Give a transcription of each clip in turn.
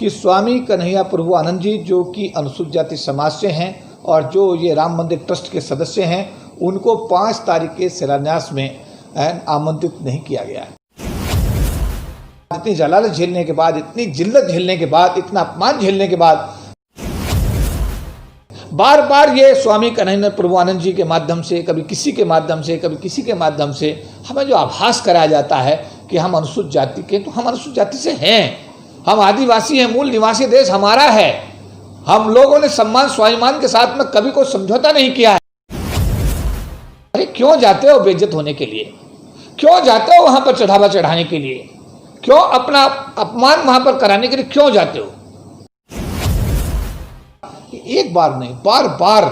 कि स्वामी कन्हैया प्रभु आनंद जी जो कि अनुसूचित जाति समाज से हैं और जो ये राम मंदिर ट्रस्ट के सदस्य हैं, उनको 5 तारीख के शिलान्यास में आमंत्रित नहीं किया गया है। इतनी जलालत झेलने के बाद, इतनी जिल्लत झेलने के बाद, इतना अपमान झेलने के बाद बार बार ये स्वामी कन्हैया प्रभु आनंद जी के माध्यम से, कभी किसी के माध्यम से, कभी किसी के माध्यम से हमें जो आभास कराया जाता है कि हम अनुसूचित जाति के, तो हम अनुसूचित जाति से हैं, हम आदिवासी हैं, मूल निवासी देश हमारा है, हम लोगों ने सम्मान स्वाभिमान के साथ में कभी कोई समझौता नहीं किया है। अरे क्यों जाते हो बेइज्जत होने के लिए? क्यों जाते हो वहां पर चढ़ावा चढ़ाने के लिए? क्यों अपना अपमान वहां पर कराने के लिए क्यों जाते हो? एक बार नहीं, बार बार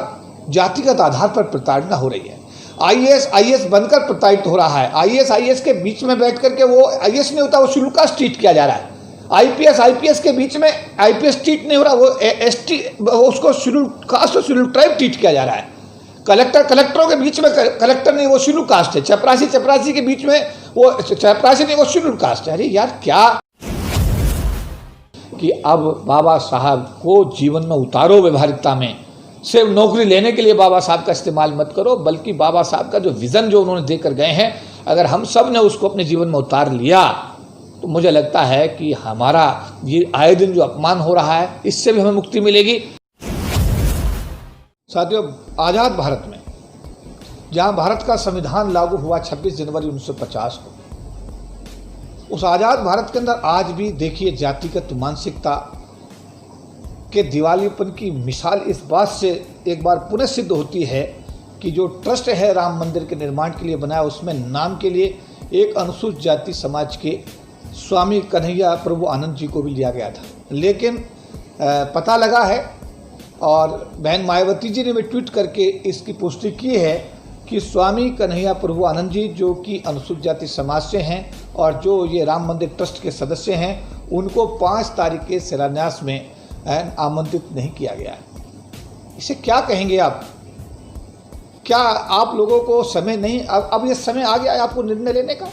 जातिगत आधार पर प्रताड़ना हो रही है। आईएएस बनकर प्रताड़ित हो रहा है। आईएएस के बीच में बैठ करके, वो आईएएस नहीं होता, वो शेड्यूल कास्ट ट्रीट किया जा रहा है। आईपीएस के बीच में आईपीएस ट्रीट नहीं हो रहा, वो एसटी, उसको शेड्यूल कास्ट और शेड्यूल ट्राइब ट्रीट किया जा रहा है। कलेक्टरों के बीच में कलेक्टर नहीं, वो शेड्यूल कास्ट है। चपरासी के बीच में वो चपरासी नहीं, वो शेड्यूल कास्ट है। अरे यार, क्या कि अब बाबा साहब को जीवन में उतारो व्यवहारिकता में। सिर्फ नौकरी लेने के लिए बाबा साहब का इस्तेमाल मत करो, बल्कि बाबा साहब का जो विजन जो उन्होंने देकर गए हैं, अगर हम सब ने उसको अपने जीवन में उतार लिया तो मुझे लगता है कि हमारा ये आए दिन जो अपमान हो रहा है, इससे भी हमें मुक्ति मिलेगी। साथियों, आज़ाद भारत में जहां भारत का संविधान लागू हुआ 26 जनवरी 1950 को, उस आज़ाद भारत के अंदर आज भी देखिए जातिगत मानसिकता के दिवालियापन की मिसाल इस बात से एक बार पुनः सिद्ध होती है कि जो ट्रस्ट है राम मंदिर के निर्माण के लिए बनाया, उसमें नाम के लिए एक अनुसूचित जाति समाज के स्वामी कन्हैया प्रभु आनंद जी को भी लिया गया था। लेकिन पता लगा है, और बहन मायावती जी ने भी ट्वीट करके इसकी पुष्टि की है कि स्वामी कन्हैया प्रभु आनंद जी जो कि अनुसूचित जाति समाज से हैं और जो ये राम मंदिर ट्रस्ट के सदस्य हैं, उनको 5 तारीख के शिलान्यास में आमंत्रित नहीं किया गया है। इसे क्या कहेंगे आप? क्या आप लोगों को समय नहीं, अब ये समय आ गया है आपको निर्णय लेने का?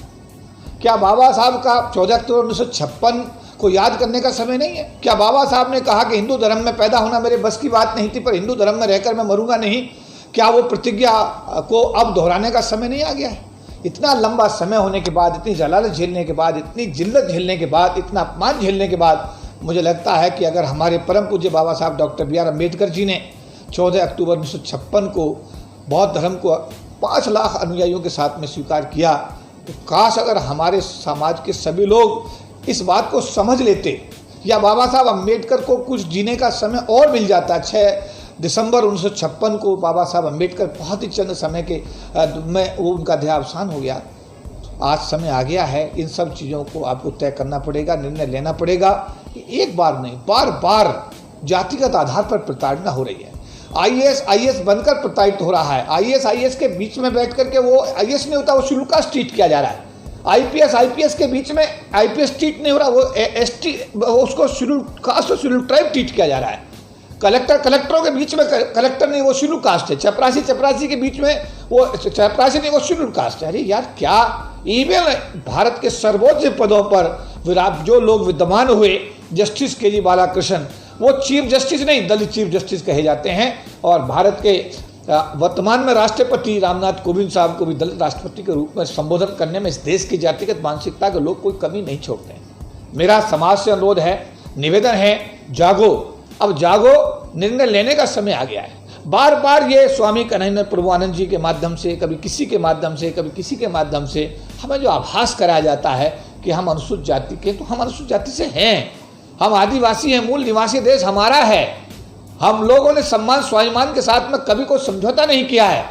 क्या बाबा साहब का 14 अक्टूबर 1956 को याद करने का समय नहीं है? क्या बाबा साहब ने कहा कि हिंदू धर्म में पैदा होना मेरे बस की बात नहीं थी, पर हिंदू धर्म में रहकर मैं मरूंगा नहीं? क्या वो प्रतिज्ञा को अब दोहराने का समय नहीं आ गया है? इतना लंबा समय होने के बाद, इतनी जलालत झेलने के बाद, इतनी जिल्लत झेलने के बाद, इतना अपमान झेलने के बाद, मुझे लगता है कि अगर हमारे परम पूज्य बाबा साहब doctor B are Ambedkar ji ने 14 अक्टूबर 1956 को बौद्ध धर्म को 5 लाख अनुयायियों के साथ में स्वीकार किया, तो काश अगर हमारे समाज के सभी लोग इस बात को समझ लेते, या बाबा साहब अम्बेडकर को कुछ जीने का समय और मिल जाता। 6 दिसंबर 1956 को बाबा साहब अम्बेडकर बहुत ही चंद समय के में वो उनका देहावसान हो गया। आज समय आ गया है, इन सब चीज़ों को आपको तय करना पड़ेगा, निर्णय लेना पड़ेगा कि एक बार नहीं, बार बार जातिगत आधार पर प्रताड़ना हो रही है। आईएएस बनकर प्रताड़ित हो रहा है। आईएएस के बीच में बैठ करके, वो आईएएस नहीं होता, वो शेड्यूल कास्ट ट्रीट किया जा रहा है। आईपीएस के बीच में आईपीएस ट्रीट नहीं हो रहा, वो एसटी, उसको शेड्यूल कास्ट और शेड्यूल ट्राइब ट्रीट किया जा रहा है। कलेक्टरों के बीच में कलेक्टर नहीं, वो शेड्यूल कास्ट है। चपरासी के बीच में वो चपरासी नहीं, वो शेड्यूल कास्ट है। अरे यार, क्या इवन भारत के सर्वोच्च पदों पर जो लोग विद्यमान हुए, जस्टिस के.जी. बालाकृष्ण, वो चीफ जस्टिस नहीं, दलित चीफ जस्टिस कहे जाते हैं। और भारत के वर्तमान में राष्ट्रपति रामनाथ कोविंद साहब को भी दलित राष्ट्रपति के रूप में संबोधन करने में इस देश की जातिगत मानसिकता के लोग कोई कमी नहीं छोड़ते हैं। मेरा समाज से अनुरोध है, निवेदन है, जागो, अब जागो, निर्णय लेने का समय आ गया है। बार बार ये स्वामी कन्हैया प्रभु आनंद जी के माध्यम से, कभी किसी के माध्यम से, कभी किसी के माध्यम से हमें जो आभास कराया जाता है कि हम अनुसूचित जाति के, तो हम अनुसूचित जाति से हैं, हम आदिवासी हैं, मूल निवासी देश हमारा है, हम लोगों ने सम्मान स्वाभिमान के साथ में कभी कोई समझौता नहीं किया है।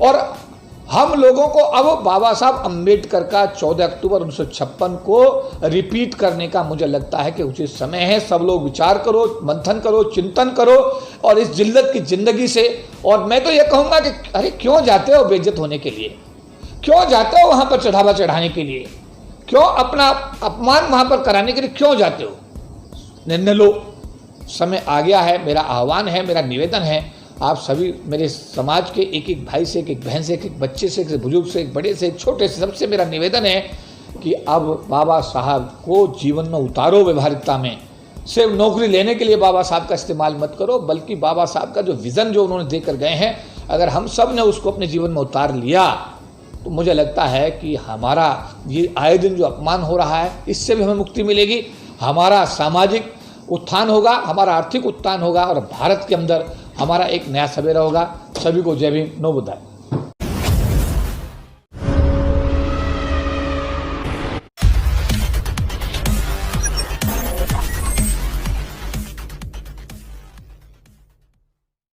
और हम लोगों को अब बाबा साहब अम्बेडकर का 14 अक्टूबर 1956 को रिपीट करने का मुझे लगता है कि उचित समय है। सब लोग विचार करो, मंथन करो, चिंतन करो और इस जिल्लत की जिंदगी से। और मैं तो ये कहूँगा कि अरे क्यों जाते हो बेइज्जत होने के लिए? क्यों जाते हो वहाँ पर चढ़ावा चढ़ाने के लिए? क्यों अपना अपमान वहाँ पर कराने के लिए क्यों जाते हो? निर्णय लो, समय आ गया है। मेरा आह्वान है, मेरा निवेदन है, आप सभी मेरे समाज के एक एक भाई से, एक एक बहन से, एक एक बच्चे से, एक बुजुर्ग से, एक बड़े से, एक छोटे से, सबसे मेरा निवेदन है कि अब बाबा साहब को जीवन में उतारो व्यवहारिकता में। सिर्फ नौकरी लेने के लिए बाबा साहब का इस्तेमाल मत करो, बल्कि बाबा साहब का जो विज़न जो उन्होंने देकर गए हैं, अगर हम सब ने उसको अपने जीवन में उतार लिया तो मुझे लगता है कि हमारा ये आए दिन जो अपमान हो रहा है इससे भी हमें मुक्ति मिलेगी, हमारा सामाजिक उत्थान होगा, हमारा आर्थिक उत्थान होगा और भारत के अंदर हमारा एक नया सवेरा होगा। सभी को जय भीम, नमो बुद्धाय।